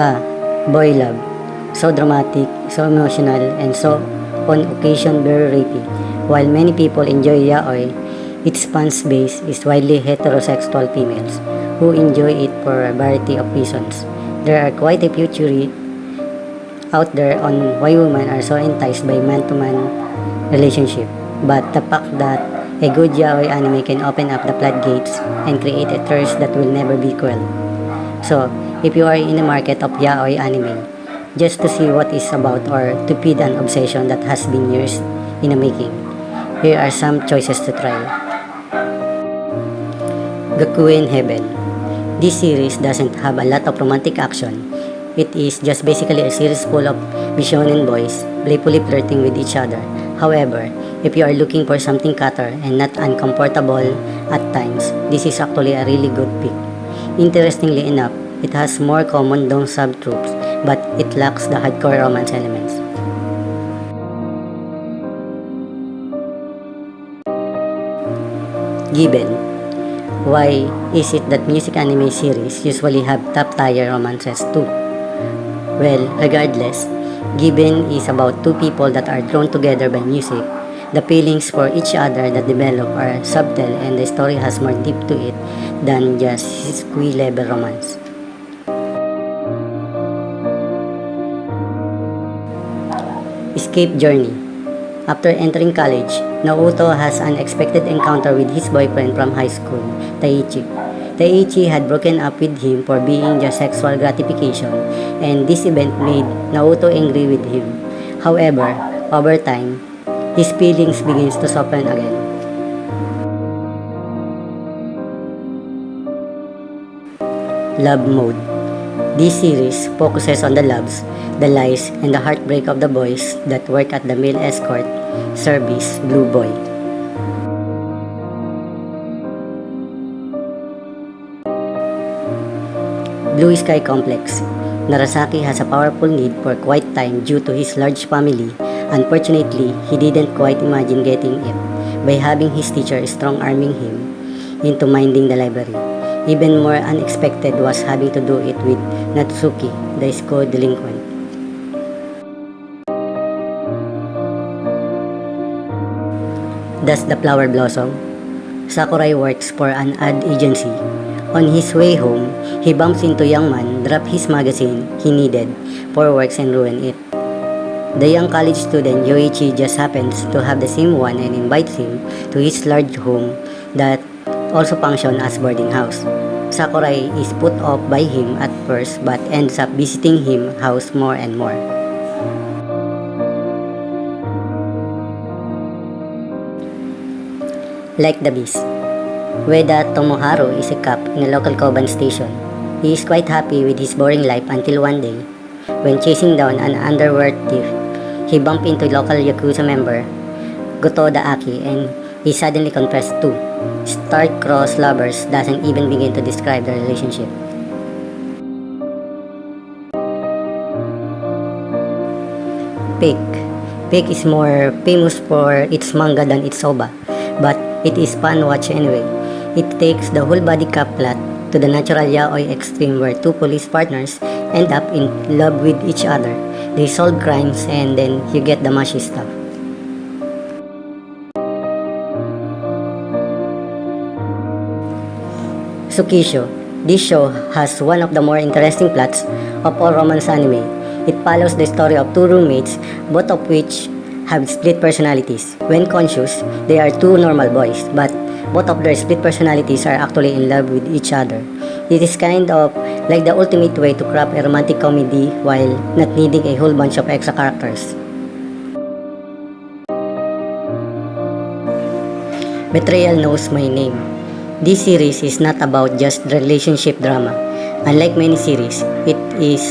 Ah, boy love. So dramatic, so emotional, and so on occasion very rapey. While many people enjoy yaoi, its fan base is widely heterosexual females who enjoy it for a variety of reasons. There are quite a few theories out there on why women are so enticed by man-to-man relationship. But the fact that a good yaoi anime can open up the floodgates and create a thirst that will never be quelled. So, if you are in the market of yaoi anime, just to see what it's about or to feed an obsession that has been years in the making, here are some choices to try. Gakuen Heaven. This series doesn't have a lot of romantic action. It is just basically a series full of bishonen boys playfully flirting with each other. However, if you are looking for something cuter and not uncomfortable at times, this is actually a really good pick. Interestingly enough, it has more common dong subtropes, but it lacks the hardcore romance elements. Given. Why is it that music anime series usually have top-tier romances too? Well, regardless, Given is about two people that are drawn together by music. The feelings for each other that develop are subtle and the story has more depth to it than just squee-level romance. Escape Journey. After entering college, Naoto has an unexpected encounter with his boyfriend from high school, Taichi. Taichi had broken up with him for being just sexual gratification, and this event made Naoto angry with him. However, over time, his feelings begins to soften again. Love Mode. This series focuses on the loves, the lies, and the heartbreak of the boys that work at the male escort service Blue Boy. Blue Sky Complex. Narasaki has a powerful need for quiet time due to his large family. Unfortunately, he didn't quite imagine getting it by having his teacher strong-arming him into minding the library. Even more unexpected was having to do it with Natsuki, the school delinquent. Does the flower blossom? Sakurai works for an ad agency. On his way home, he bumps into a young man, drop his magazine he needed for works and ruin it. The young college student Yoichi just happens to have the same one and invites him to his large home that also functions as boarding house. Sakurai is put off by him at first but ends up visiting him house more and more. Like the Beast. Ueda Tomoharu is a cop in a local Koban station. He is quite happy with his boring life until one day, when chasing down an underworld thief, he bumped into local Yakuza member, Gotoda Aki, and he suddenly confessed to. Star-crossed lovers doesn't even begin to describe their relationship. Pick. Pick is more famous for its manga than its soba, but it is fun watch anyway. It takes the whole body cop plot to the natural yaoi extreme where two police partners end up in love with each other. They solve crimes and then you get the mushy stuff. Tsukisho. This show has one of the more interesting plots of all romance anime. It follows the story of two roommates, both of which have split personalities. When conscious, they are two normal boys, but both of their split personalities are actually in love with each other. It is kind of like the ultimate way to craft a romantic comedy while not needing a whole bunch of extra characters. Betrayal Knows My Name. This series is not about just relationship drama. Unlike many series,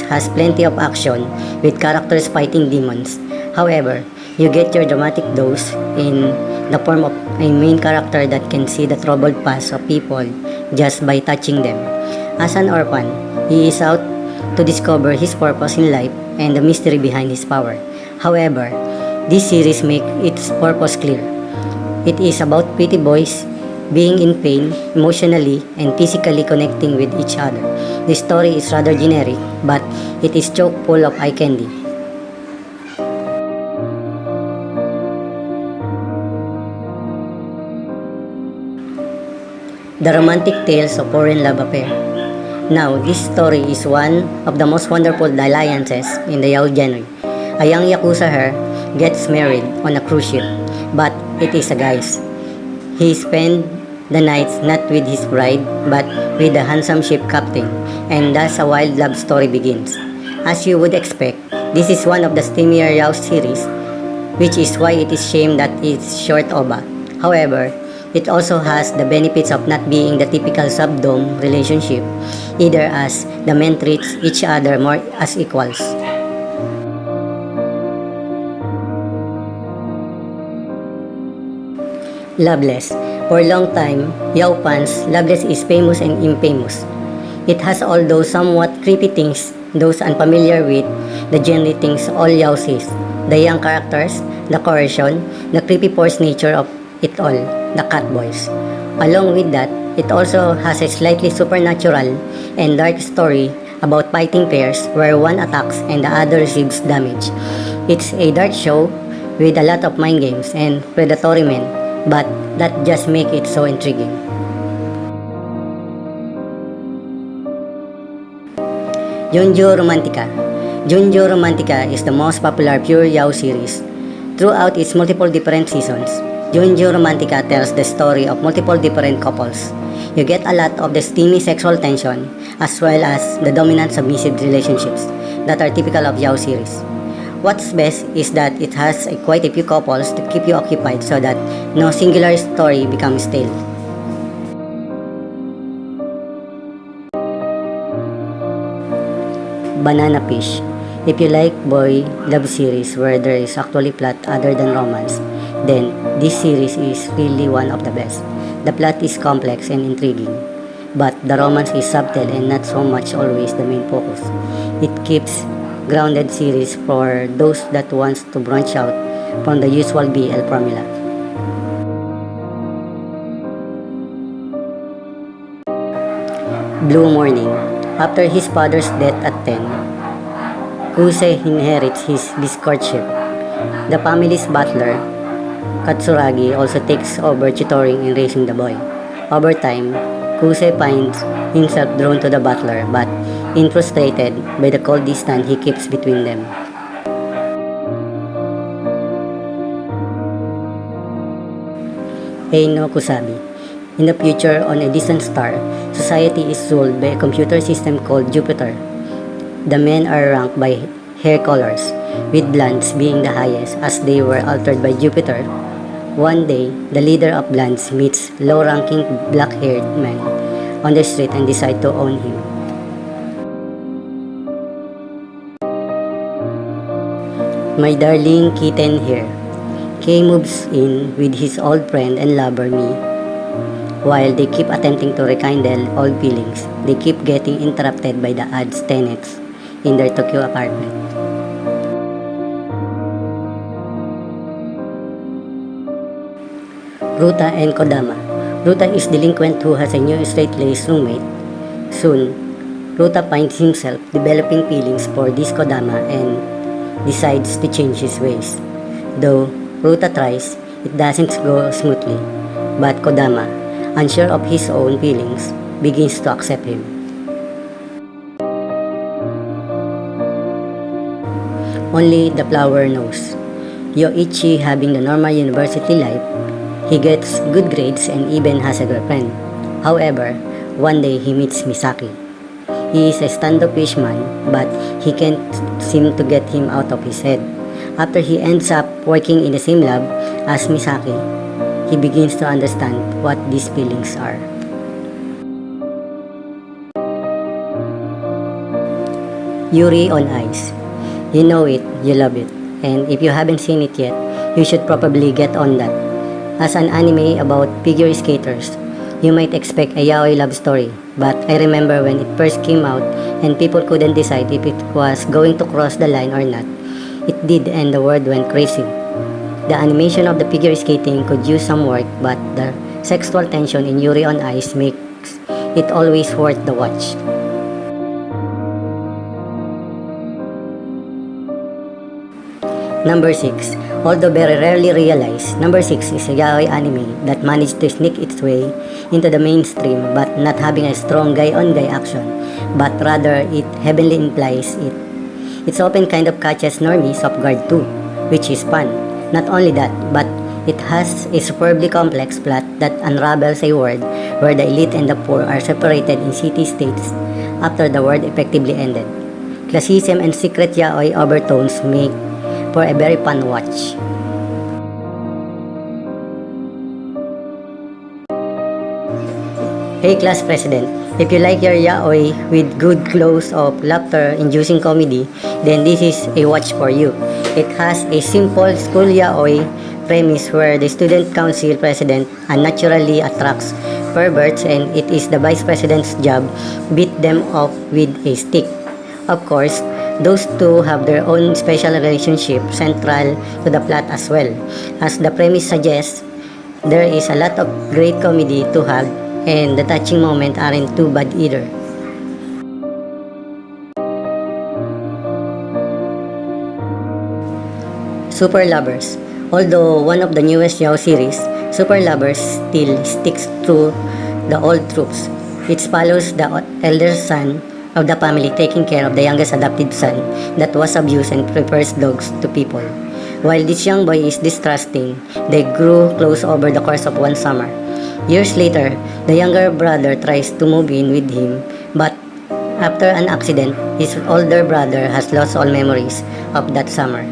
has plenty of action with characters fighting demons. However, you get your dramatic dose in the form of a main character that can see the troubled past of people just by touching them. As an orphan, he is out to discover his purpose in life and the mystery behind his power. However, this series makes its purpose clear. It is about pretty boys being in pain, emotionally and physically connecting with each other. The story is rather generic, but it is chock full of eye candy. The romantic tales of foreign love affair. Now, this story is one of the most wonderful alliances in the Yaoi genre. A young Yakuza her gets married on a cruise ship, but it is a guy's. He spends the nights not with his bride, but with the handsome ship captain, and thus a wild love story begins. As you would expect, this is one of the steamier Yaoi series, which is why it is shame that it's short OVA. However, it also has the benefits of not being the typical sub-dom relationship, either as the men treats each other more as equals. Loveless. For a long time, Yaoi fans, Loveless is famous and infamous. It has all those somewhat creepy things those unfamiliar with the genre things all Yaoi sees. The young characters, the coercion, the creepy forced nature of it all, the cat boys. Along with that, it also has a slightly supernatural and dark story about fighting pairs where one attacks and the other receives damage. It's a dark show with a lot of mind games and predatory men, but that just makes it so intriguing. Junjo Romantica. Junjo Romantica is the most popular pure Yaoi series. Throughout its multiple different seasons, Junjo Romantica tells the story of multiple different couples. You get a lot of the steamy sexual tension as well as the dominant submissive relationships that are typical of Yaoi series. What's best is that it has quite a few couples to keep you occupied so that no singular story becomes stale. Banana Fish. If you like boy love series where there is actually plot other than romance, then this series is really one of the best. The plot is complex and intriguing, but the romance is subtle and not so much always the main focus. It keeps grounded series for those that wants to branch out from the usual BL formula. Blue Morning. After his father's death at 10, Kusei inherits his Discord ship. The family's butler, Katsuragi, also takes over tutoring and raising the boy. Over time, Kusei finds himself drawn to the butler but frustrated by the cold distance he keeps between them. Eino Kusabi. In the future, on a distant star, society is ruled by a computer system called Jupiter. The men are ranked by hair colors, with blondes being the highest as they were altered by Jupiter. One day, the leader of blondes meets low-ranking black-haired man on the street and decides to own him. My darling kitten here. Kay moves in with his old friend and lover Me. While they keep attempting to rekindle old feelings, they keep getting interrupted by the odd tenants in their Tokyo apartment. Ruta and Kodama. Ruta is delinquent who has a new straight-laced roommate. Soon, Ruta finds himself developing feelings for this Kodama and decides to change his ways. Though Ruta tries, it doesn't go smoothly, but Kodama, unsure of his own feelings, begins to accept him. Only the flower knows. Yoichi, having the normal university life, he gets good grades and even has a girlfriend. However, one day he meets Misaki. He is a standoffish man, but he can't seem to get him out of his head. After he ends up working in the same lab as Misaki, he begins to understand what these feelings are. Yuri on Ice. You know it, you love it, and if you haven't seen it yet, you should probably get on that. As an anime about figure skaters, you might expect a yaoi love story, but I remember when it first came out and people couldn't decide if it was going to cross the line or not. It did, and the world went crazy. The animation of the figure skating could use some work, but the sexual tension in Yuri on Ice makes it always worth the watch. Number 6. Although very rarely realized, Number 6 is a yaoi anime that managed to sneak its way into the mainstream but not having a strong guy-on-guy action, but rather it heavily implies it. It's often kind of catches normies off guard too, which is fun. Not only that, but it has a superbly complex plot that unravels a world where the elite and the poor are separated in city-states after the world effectively ended. Classism and secret yaoi overtones make for a very fun watch. Hey class president, if you like your yaoi with good close of laughter-inducing comedy, then this is a watch for you. It has a simple school yaoi premise where the student council president unnaturally attracts perverts and it is the vice president's job beat them off with a stick. Of course, those two have their own special relationship central to the plot as well. As the premise suggests, there is a lot of great comedy to have and the touching moments aren't too bad either. Super Lovers. Although one of the newest Yaoi series, Super Lovers still sticks to the old tropes. It follows the elder son of the family taking care of the youngest adopted son that was abused and prefers dogs to people. While this young boy is distrusting, they grew close over the course of one summer. Years later, the younger brother tries to move in with him, but after an accident, his older brother has lost all memories of that summer.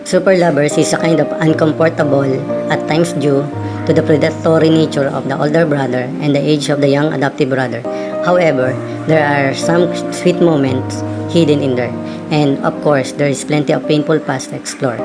Super Lovers is a kind of uncomfortable, at times due to the predatory nature of the older brother and the age of the young adoptive brother. However, there are some sweet moments hidden in there, and of course, there is plenty of painful past to explore.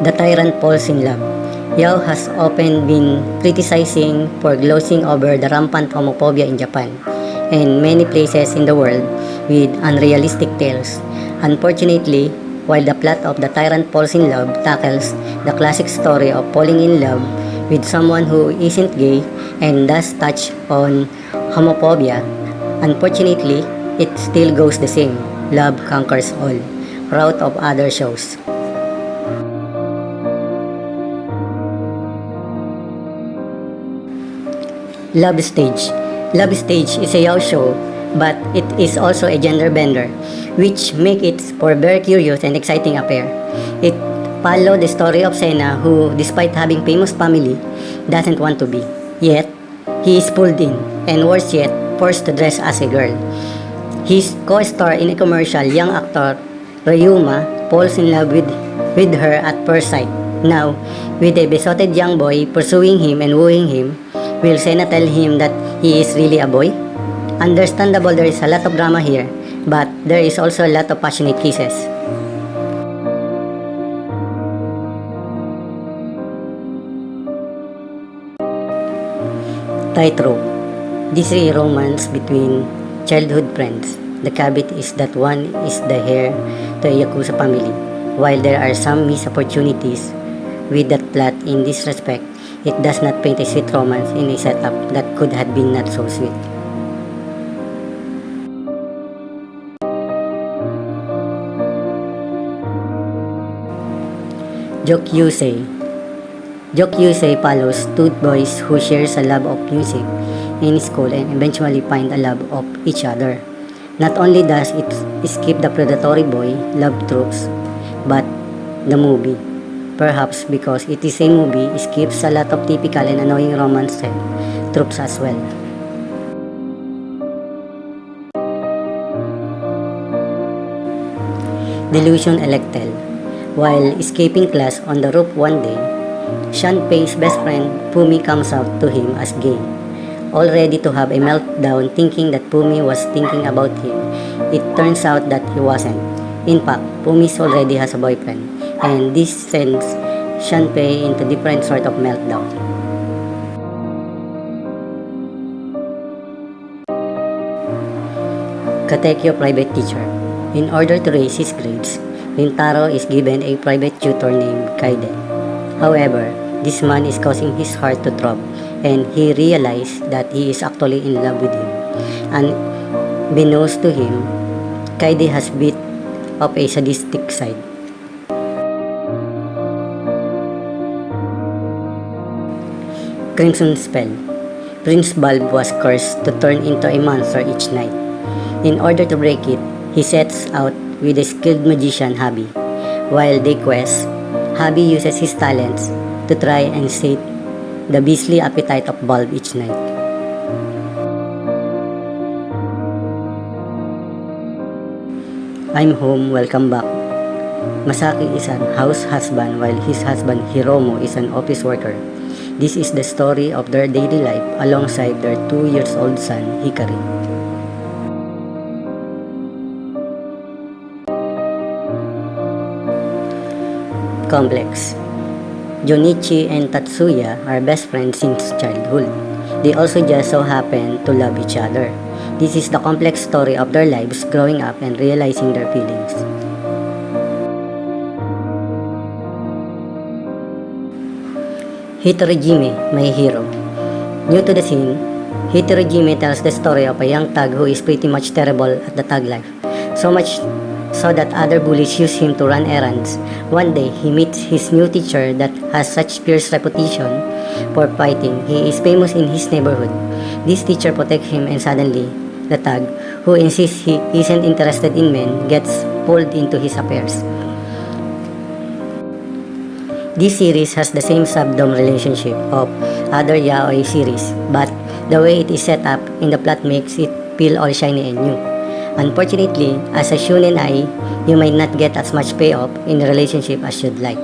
The Tyrant Falls in Love. Yaoi has often been criticizing for glossing over the rampant homophobia in Japan and many places in the world with unrealistic tales. Unfortunately, while the plot of The Tyrant Falls in Love tackles the classic story of falling in love with someone who isn't gay and does touch on homophobia, unfortunately, it still goes the same. Love conquers all. Route of other shows. Love Stage. Love Stage is a yaoi show, but it is also a gender bender, which make it for a very curious and exciting affair. It follows the story of Sena who, despite having famous family, doesn't want to be. Yet, he is pulled in, and worse yet, forced to dress as a girl. His co-star in a commercial, young actor Ryuma, falls in love with her at first sight. Now, with a besotted young boy pursuing him and wooing him, will Sena tell him that he is really a boy? Understandable, there is a lot of drama here, but there is also a lot of passionate kisses. Tightrope. This is a romance between childhood friends. The caveat is that one is the heir to a Yakuza family. While there are some missed opportunities with that plot in this respect, it does not paint a sweet romance in a setup that could have been not so sweet. Jokyusei. Jokyusei follows two boys who share a love of music in school and eventually find a love of each other. Not only does it skip the predatory boy love tropes, but the movie. Perhaps because it is a movie, skips a lot of typical and annoying romance tropes as well. Delusion Electel. While escaping class on the roof one day, Shanpei's best friend Fumi comes out to him as gay. All ready to have a meltdown thinking that Fumi was thinking about him, it turns out that he wasn't. In fact, Fumi already has a boyfriend, and this sends Shanpei into different sort of meltdown. Katekyo Private Teacher. In order to raise his grades, Rintaro is given a private tutor named Kaiden. However, this man is causing his heart to throb, and he realized that he is actually in love with him. Unbeknownst to him, Kaide has bit of a sadistic side. Crimson Spell. Prince Bulb was cursed to turn into a monster each night. In order to break it, he sets out with a skilled magician Habi. While they quest, Habi uses his talents to try and sate the beastly appetite of Bulb each night. I'm home, welcome back. Masaki is an house husband while his husband Hiromo is an office worker. This is the story of their daily life alongside their 2-year-old son Hikari. Complex. Jonichi and Tatsuya are best friends since childhood. They also just so happen to love each other. This is the complex story of their lives growing up and realizing their feelings. Hitorojime, my hero. New to the scene, Hitorojime tells the story of a young thug who is pretty much terrible at the thug life. So much so that other bullies use him to run errands. One day, he meets his new teacher that has such fierce reputation for fighting. He is famous in his neighborhood. This teacher protects him and suddenly, the thug, who insists he isn't interested in men, gets pulled into his affairs. This series has the same subdom relationship of other yaoi series, but the way it is set up in the plot makes it feel all shiny and new. Unfortunately, as a shonen ai, you might not get as much payoff in the relationship as you'd like.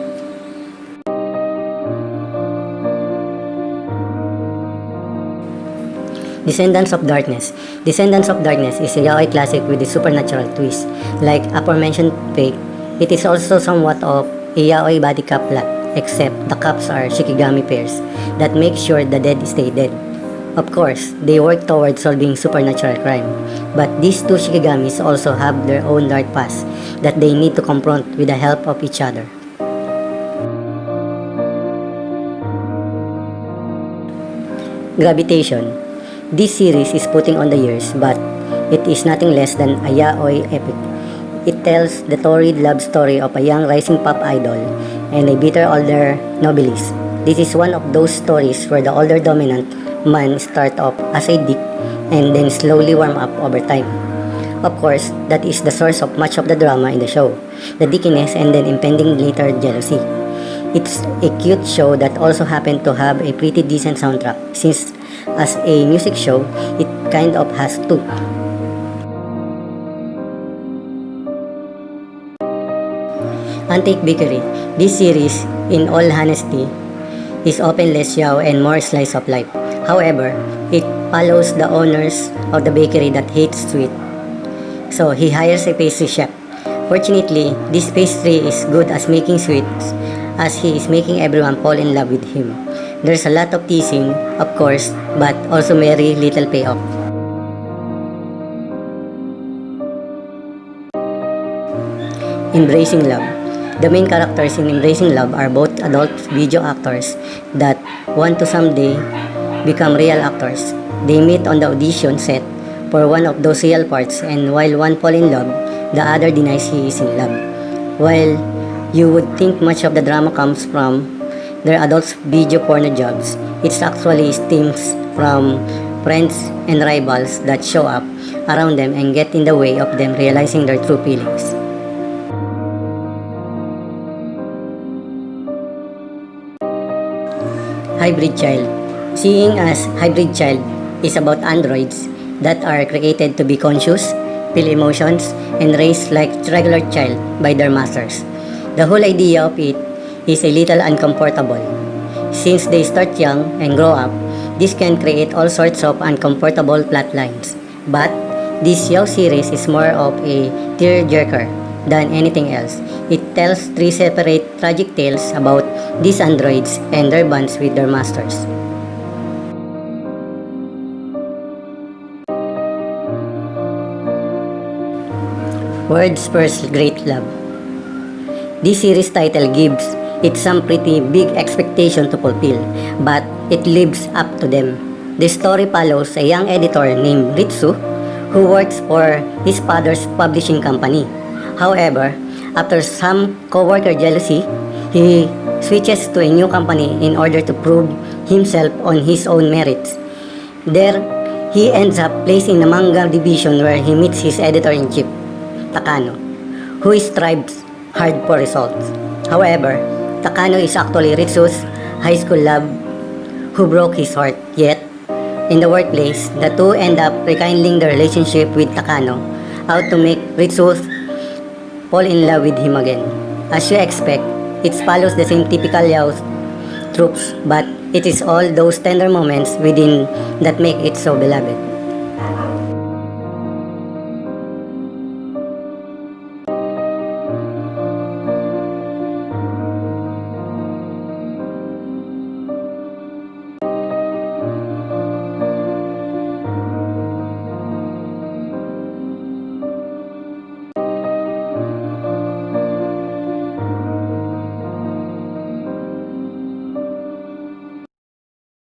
Descendants of Darkness. Descendants of Darkness is a yaoi classic with a supernatural twist. Like aforementioned fake, it is also somewhat of a yaoi body cup plot, except the cups are shikigami pairs that make sure the dead stay dead. Of course, they work towards solving supernatural crime, but these two shikigamis also have their own dark past that they need to confront with the help of each other. Gravitation. This series is putting on the years, but it is nothing less than a yaoi epic. It tells the torrid love story of a young rising pop idol and a bitter older novelist. This is one of those stories where the older dominant man starts off as a dick and then slowly warm up over time. Of course, that is the source of much of the drama in the show, the dickiness and then impending later jealousy. It's a cute show that also happened to have a pretty decent soundtrack, since as a music show, it kind of has two. Antique Bakery. This series, in all honesty, is often less yaw and more slice of life. However, it follows the owners of the bakery that hates sweet. So he hires a pastry chef. Fortunately, this pastry is good as making sweets, as he is making everyone fall in love with him. There's a lot of teasing, of course, but also very little payoff. Embracing Love. The main characters in Embracing Love are both adult video actors that want to someday become real actors. They meet on the audition set for one of those real parts, and while one falls in love, the other denies he is in love. While you would think much of the drama comes from their adult video porno jobs, it actually stems from friends and rivals that show up around them and get in the way of them realizing their true feelings. Hybrid Child. Seeing as Hybrid Child is about androids that are created to be conscious, feel emotions, and raised like regular child by their masters. The whole idea of it is a little uncomfortable. Since they start young and grow up, this can create all sorts of uncomfortable plot lines. But this Yaoi series is more of a tearjerker than anything else. It tells 3 separate tragic tales about these androids and their bonds with their masters. World's First Great Love. This series title gives it some pretty big expectation to fulfill, but it lives up to them. The story follows a young editor named Ritsu who works for his father's publishing company. However, after some coworker jealousy, he switches to a new company in order to prove himself on his own merits. There, he ends up placed in the manga division where he meets his editor-in-chief, Takano, who strives hard for results. However, Takano is actually Ritsu's high school love who broke his heart. Yet, in the workplace, the two end up rekindling their relationship with Takano, how to make Ritsu fall in love with him again. As you expect, it follows the same typical Yaoi tropes, but it is all those tender moments within that make it so beloved.